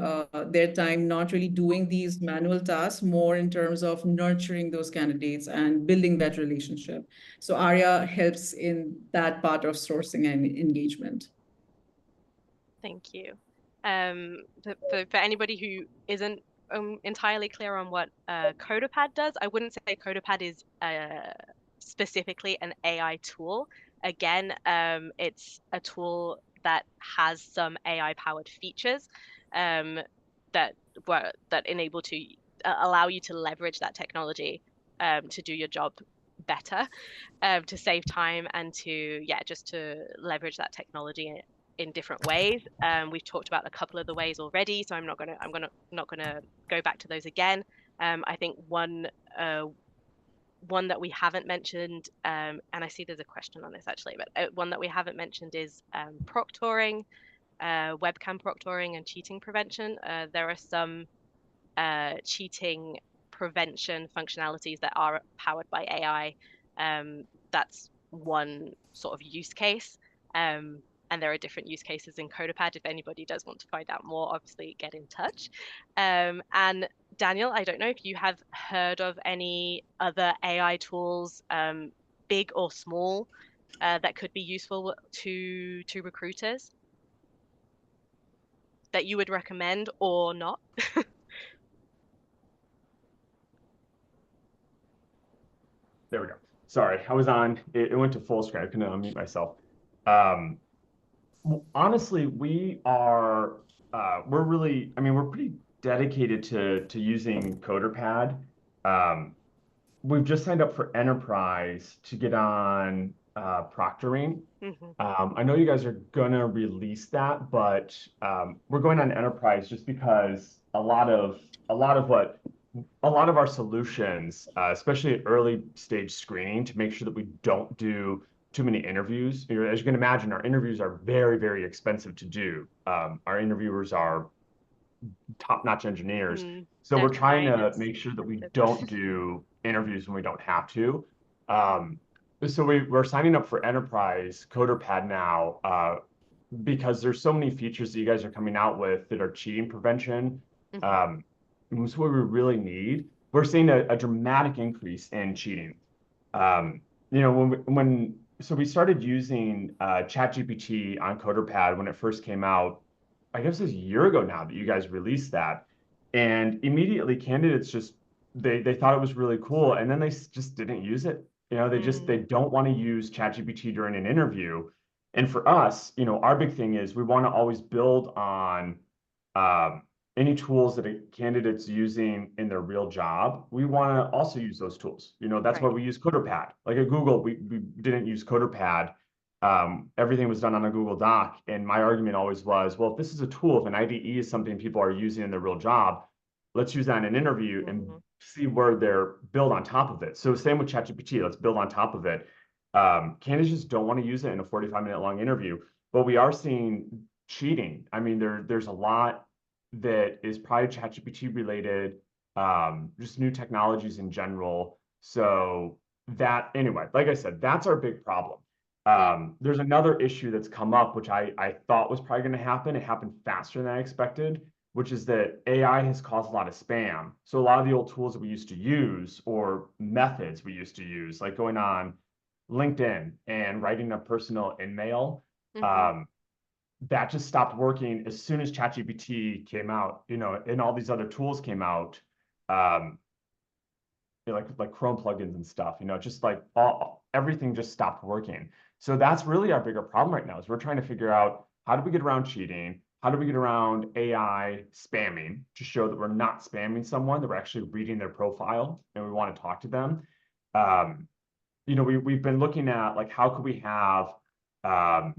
their time not really doing these manual tasks, more in terms of nurturing those candidates and building that relationship. So ARIA helps in that part of sourcing and engagement. Thank you. For anybody who isn't entirely clear on what CodaPad does, I wouldn't say CodaPad is specifically an AI tool. Again, it's a tool that has some AI-powered features that enable to allow you to leverage that technology to do your job better, to save time and just to leverage that technology in different ways. We've talked about a couple of the ways already, so I'm not gonna go back to those again. I think one that we haven't mentioned, and I see there's a question on this actually, but one that we haven't mentioned is proctoring, webcam proctoring, and cheating prevention. There are some cheating prevention functionalities that are powered by AI. That's one sort of use case. And there are different use cases in CodaPad. If anybody does want to find out more, obviously get in touch. And Daniel, I don't know if you have heard of any other AI tools, big or small, that could be useful to recruiters that you would recommend or not. There we go. Sorry, I was on, it went to full screen. I couldn't unmute myself. Um, Honestly, we're really, I mean, we're pretty dedicated to using CoderPad. We've just signed up for Enterprise to get on proctoring. I know you guys are gonna release that, but we're going on Enterprise just because a lot of our solutions, especially at early stage screening, to make sure that we don't do too many interviews. As you can imagine, our interviews are very, very expensive to do. Our interviewers are top-notch engineers. So we're trying to make sure that we don't do interviews when we don't have to. So we're signing up for Enterprise CoderPad now because there's so many features that you guys are coming out with that are cheating prevention. That's what we really need. We're seeing a dramatic increase in cheating. So we started using ChatGPT on CoderPad when it first came out. I guess it was a year ago now that you guys released that, and immediately candidates just they thought it was really cool, and then they just didn't use it. They don't want to use ChatGPT during an interview. And for us, our big thing is we want to always build on any tools that a candidate's using in their real job. We want to also use those tools. That's why we use CoderPad. Like at Google, we didn't use CoderPad. Everything was done on a Google Doc. And my argument always was, well, if this is a tool, if an IDE is something people are using in their real job, let's use that in an interview and see where they're build on top of it. So same with ChatGPT, let's build on top of it. Candidates just don't want to use it in a 45-minute long interview, but we are seeing cheating. I mean, there's a lot that is probably ChatGPT related, just new technologies in general. So that anyway, like I said, that's our big problem. Mm. There's another issue that's come up, which I thought was probably going to happen. It happened faster than I expected, which is that AI has caused a lot of spam. So a lot of the old tools that we used to use or methods we used to use, like going on LinkedIn and writing a personal email, Mm-hmm. um, that just stopped working as soon as ChatGPT came out, and all these other tools came out. Um, like Chrome plugins and stuff, just like everything just stopped working. So that's really our bigger problem right now is we're trying to figure out how do we get around cheating? How do we get around AI spamming to show that we're not spamming someone, that we're actually reading their profile and we want to talk to them? Um, we've been looking at like how could we have um,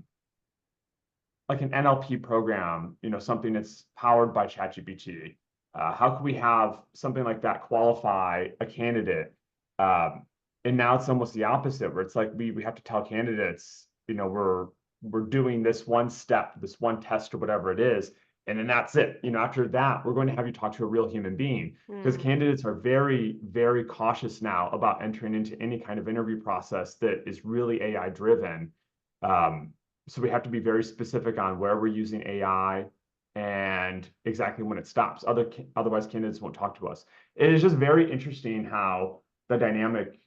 like an NLP program, something that's powered by ChatGPT. How could we have something like that qualify a candidate? And now it's almost the opposite, where it's like we have to tell candidates, we're doing this one step, this one test or whatever it is, and then that's it. After that, we're going to have you talk to a real human being because Mm. candidates are very, very cautious now about entering into any kind of interview process that is really AI driven. Um, so we have to be very specific on where we're using AI and exactly when it stops. Otherwise, candidates won't talk to us. It is just very interesting how the dynamic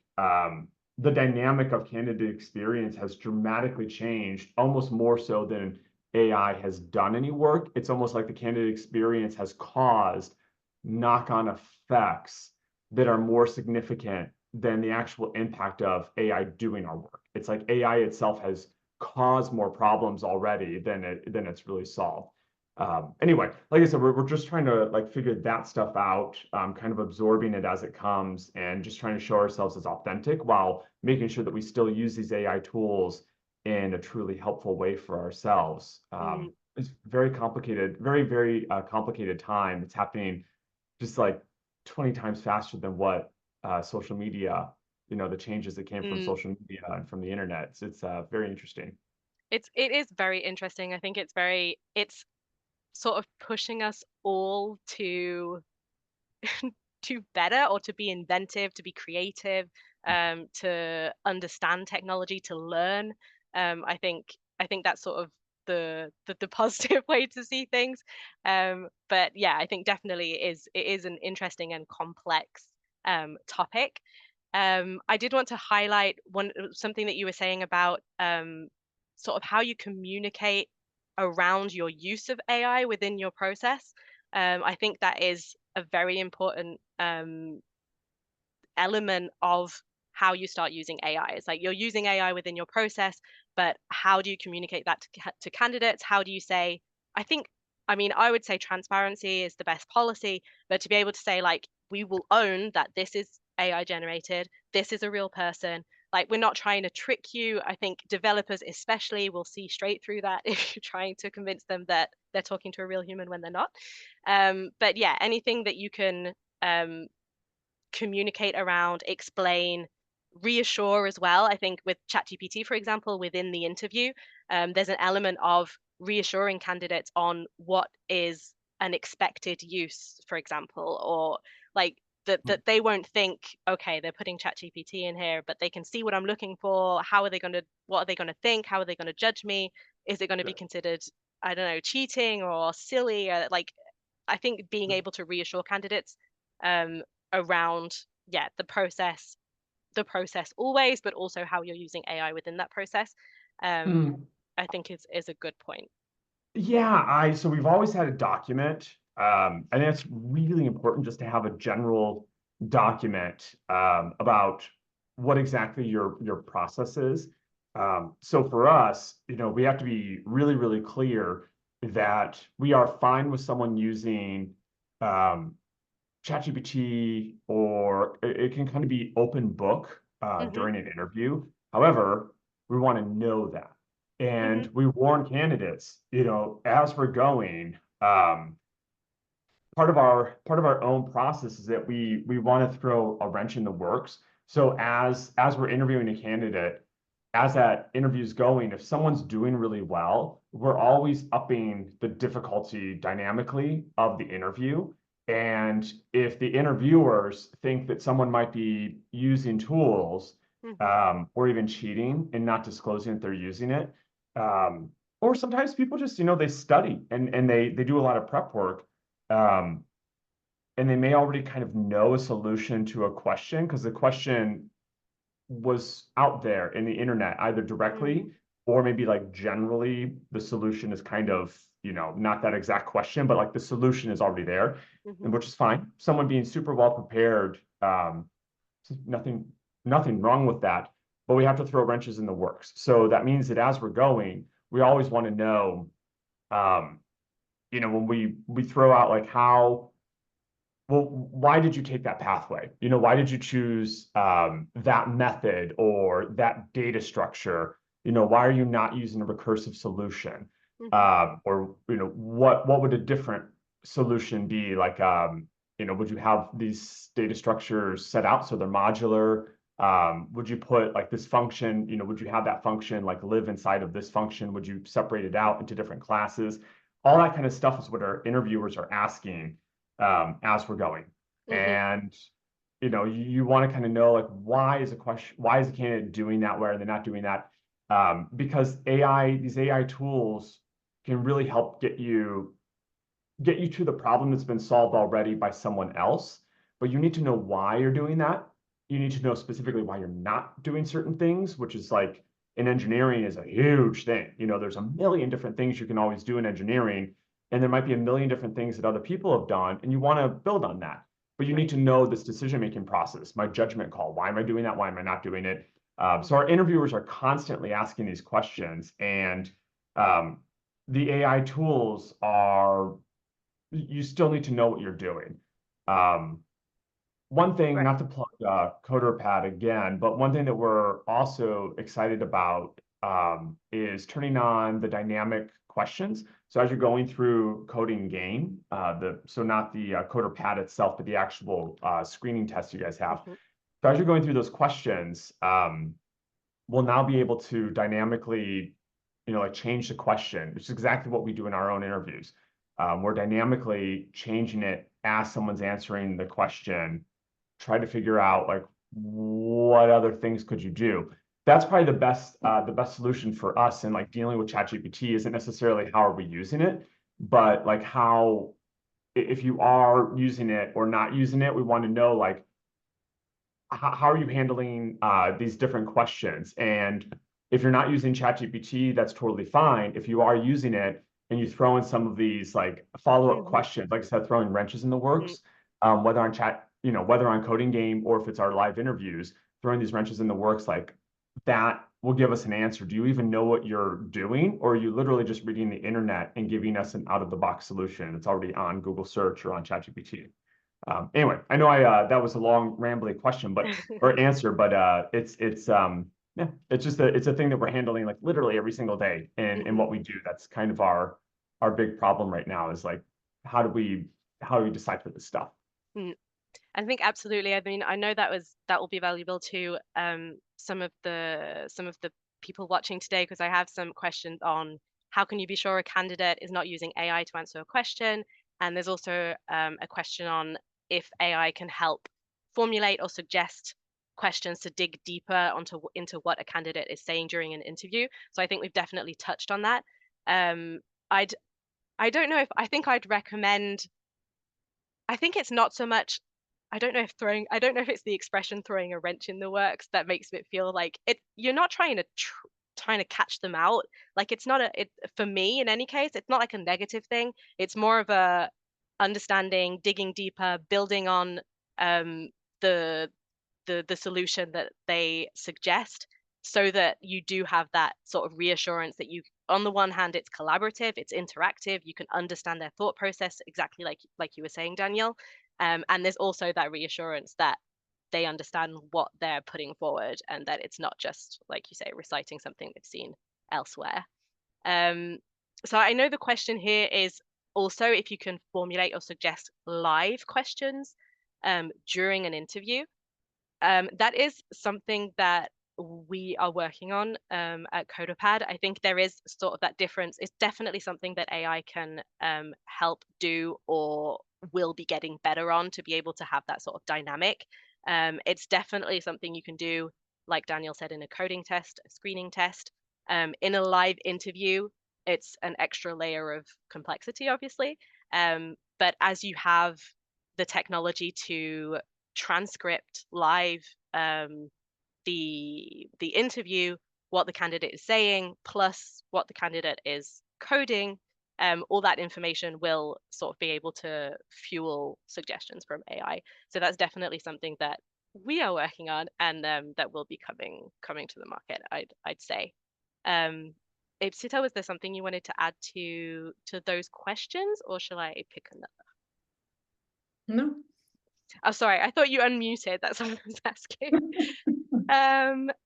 the dynamic of candidate experience has dramatically changed, almost more so than AI has done any work. It's almost like the candidate experience has caused knock-on effects that are more significant than the actual impact of AI doing our work. It's like AI itself has caused more problems already than it's really solved. Anyway, like I said, we're just trying to like figure that stuff out, kind of absorbing it as it comes and just trying to show ourselves as authentic while making sure that we still use these AI tools in a truly helpful way for ourselves. Mm. It's very complicated, very, very complicated time. It's happening just like 20 times faster than what social media, the changes that came from Mm. social media and from the internet. It's very interesting. It is very interesting. I think it's sort of pushing us all to to better or to be inventive, to be creative, to understand technology, to learn. I think that's sort of the positive way to see things. But yeah, I think definitely it is an interesting and complex topic. I did want to highlight something that you were saying about sort of how you communicate around your use of AI within your process. I think that is a very important element of how you start using AI. It's like you're using AI within your process, but how do you communicate that to candidates? How do you say, I think, I mean, I would say transparency is the best policy, but to be able to say, like, we will own that this is AI generated, this is a real person. Like, we're not trying to trick you. I think developers, especially, will see straight through that if you're trying to convince them that they're talking to a real human when they're not. But yeah, anything that you can um, communicate around, explain, reassure as well. I think with ChatGPT, for example, within the interview, there's an element of reassuring candidates on what is an expected use, for example, or like that they won't think, okay, they're putting ChatGPT in here, but they can see what I'm looking for. What are they gonna think? How are they gonna judge me? Is it going to be considered, I don't know, cheating or silly? Or like, I think being able to reassure candidates um, around, yeah, the process always, but also how you're using AI within that process, um, Mm. I think is a good point. Yeah, so we've always had a document. I think it's really important just to have a general document about what exactly your process is. So for us, we have to be really, really clear that we are fine with someone using um, ChatGPT, or it can kind of be open book Hmm. during an interview. However, we want to know that. And Hmm. we warn candidates, as we're going, part of our own process is that we want to throw a wrench in the works. So as we're interviewing a candidate, as that interview's going, if someone's doing really well, we're always upping the difficulty dynamically of the interview. And if the interviewers think that someone might be using tools or even cheating and not disclosing that they're using it. Or sometimes people just, they study and they do a lot of prep work. Um, and they may already kind of know a solution to a question because the question was out there in the internet, either directly or maybe like generally the solution is kind of, not that exact question, but like the solution is already there, and which is fine. Someone being super well prepared, nothing, nothing wrong with that, but we have to throw wrenches in the works. So that means that as we're going, we always want to know, um, when we throw out like well, why did you take that pathway? Why did you choose that method or that data structure? Why are you not using a recursive solution? Or what would a different solution be? Like, would you have these data structures set out so they're modular? Would you put like this function, would you have that function like live inside of this function? Would you separate it out into different classes? All that kind of stuff is what our interviewers are asking as we're going. And you want to kind of know like why is a candidate doing that, why are they not doing that? Because these AI tools can really help get you to the problem that's been solved already by someone else, but you need to know why you're doing that. You need to know specifically why you're not doing certain things, which is like in engineering is a huge thing. There's a million different things you can always do in engineering, and there might be a million different things that other people have done, and you want to build on that. But you need to know this decision-making process, my judgment call. Why am I doing that? Why am I not doing it? So our interviewers are constantly asking these questions, and the AI tools are you still need to know what you're doing. One thing, not to plug CoderPad again, but one thing that we're also excited about is turning on the dynamic questions. So as you're going through coding game, so not the CoderPad itself, but the actual screening test you guys have. So as you're going through those questions, we'll now be able to dynamically, like change the question, which is exactly what we do in our own interviews. We're dynamically changing it as someone's answering the question, try to figure out like what other things could you do. That's probably the best solution for us in like dealing with ChatGPT isn't necessarily how are we using it, but like how if you are using it or not using it, we want to know like how are you handling these different questions? And if you're not using ChatGPT, that's totally fine. If you are using it and you throw in some of these like follow-up questions, like I said, throwing wrenches in the works, whether on whether on coding game or if it's our live interviews, throwing these wrenches in the works, like that will give us an answer. Do you even know what you're doing? Or are you literally just reading the internet and giving us an out-of-the-box solution that's already on Google search or on ChatGPT? Anyway, I know that was a long rambly question, or answer, but it's yeah, it's just it's a thing that we're handling like literally every single day in what we do. That's kind of our big problem right now is like how do we decipher this stuff? I think absolutely. I mean, I know that will be valuable to some of the people watching today, because I have some questions on how can you be sure a candidate is not using AI to answer a question, and there's also a question on if AI can help formulate or suggest questions to dig deeper into what a candidate is saying during an interview. So I think we've definitely touched on that. I don't know if I think I'd recommend. I think it's not so much. I don't know if it's the expression throwing a wrench in the works that makes it feel like you're not trying to catch them out. Like it's not for me in any case, it's not like a negative thing. It's more of a understanding, digging deeper, building on the the solution that they suggest, so that you do have that sort of reassurance that you, on the one hand, it's collaborative, it's interactive, you can understand their thought process exactly like you were saying, Danielle, and there's also that reassurance that they understand what they're putting forward and that it's not just, like you say, reciting something they've seen elsewhere. So I know the question here is also if you can formulate or suggest live questions during an interview. That is something that we are working on at CoderPad. I think there is sort of that difference. It's definitely something that AI can help do or will be getting better on, to be able to have that sort of dynamic. It's definitely something you can do like Daniel said, in a coding test, a screening test. In a live interview, it's an extra layer of complexity, obviously. But as you have the technology to transcript live the interview, what the candidate is saying, plus what the candidate is coding, all that information will sort of be able to fuel suggestions from AI. So that's definitely something that we are working on, and that will be coming to the market, I'd say. Ipsita, was there something you wanted to add to those questions, or shall I pick another? No. Oh, sorry, I thought you unmuted. That's what I was asking.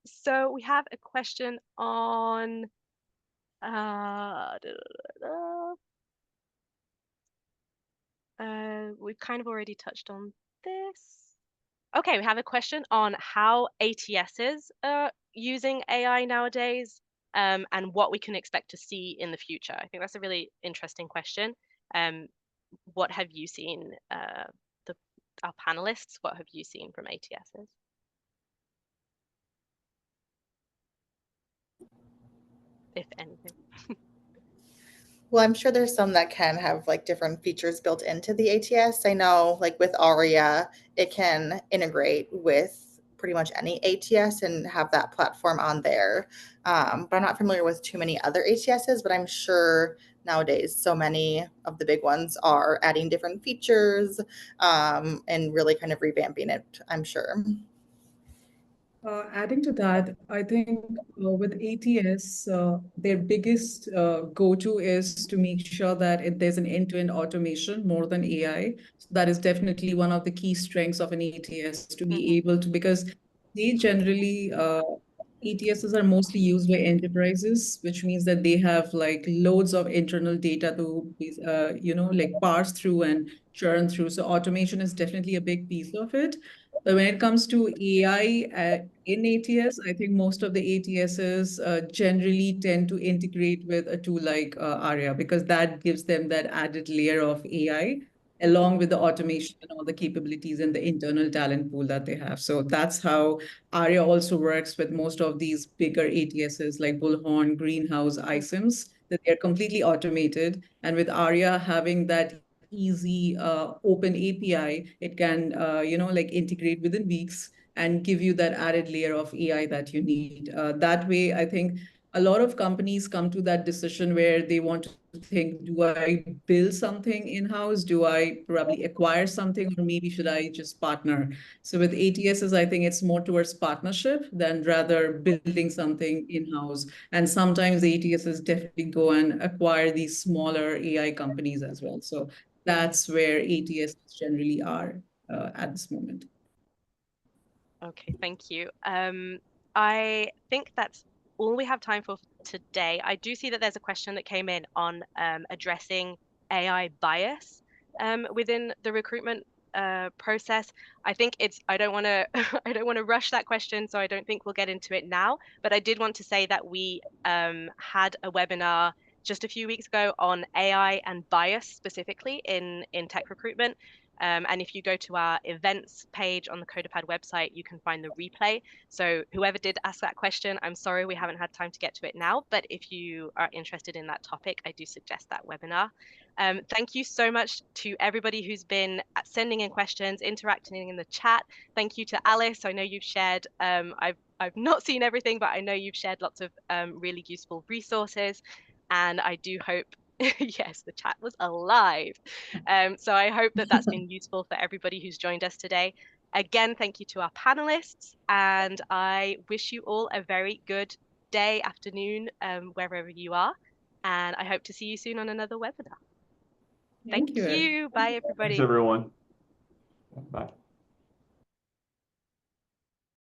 So we have a question on we've kind of already touched on this. Okay, we have a question on how ATSs are using AI nowadays, and what we can expect to see in the future. I think that's a really interesting question. What have you seen, our panelists, what have you seen from ATSs? If anything. Well, I'm sure there's some that can have like different features built into the ATS. I know like with Aria, it can integrate with pretty much any ATS and have that platform on there. But I'm not familiar with too many other ATSs, but I'm sure nowadays so many of the big ones are adding different features and really kind of revamping it, I'm sure. Adding to that, I think with ATS, their biggest go-to is to make sure that there's an end-to-end automation more than AI. So that is definitely one of the key strengths of an ATS, to be able to, because they generally, ATSs are mostly used by enterprises, which means that they have like loads of internal data to, like parse through and churn through. So automation is definitely a big piece of it. But when it comes to AI in ATS, I think most of the ATSs generally tend to integrate with a tool like Aria, because that gives them that added layer of AI along with the automation and all the capabilities and the internal talent pool that they have. So that's how Aria also works with most of these bigger ATSs like Bullhorn, Greenhouse, iCIMS, that they're completely automated. And with Aria having that easy open API, it can like integrate within weeks and give you that added layer of AI that you need. That way, I think a lot of companies come to that decision where they want to think, do I build something in-house? Do I probably acquire something, or maybe should I just partner? So with ATSs, I think it's more towards partnership than rather building something in-house. And sometimes the ATSs definitely go and acquire these smaller AI companies as well. So that's where ATS generally are at this moment. Okay, thank you. I think that's all we have time for today. I do see that there's a question that came in on addressing AI bias within the recruitment process. I think I don't want to I don't want to rush that question, so I don't think we'll get into it now. But I did want to say that we had a webinar just a few weeks ago on AI and bias specifically in tech recruitment. And if you go to our events page on the CoderPad website, you can find the replay. So whoever did ask that question, I'm sorry we haven't had time to get to it now, but if you are interested in that topic, I do suggest that webinar. Thank you so much to everybody who's been sending in questions, interacting in the chat. Thank you to Alice. I know you've shared, I've not seen everything, but I know you've shared lots of really useful resources. And I do hope yes, the chat was alive. So I hope that that's been useful for everybody who's joined us today. Again, thank you to our panelists, and I wish you all a very good day, afternoon, wherever you are. And I hope to see you soon on another webinar. Thank you. Bye, everybody. Thanks, everyone. Bye.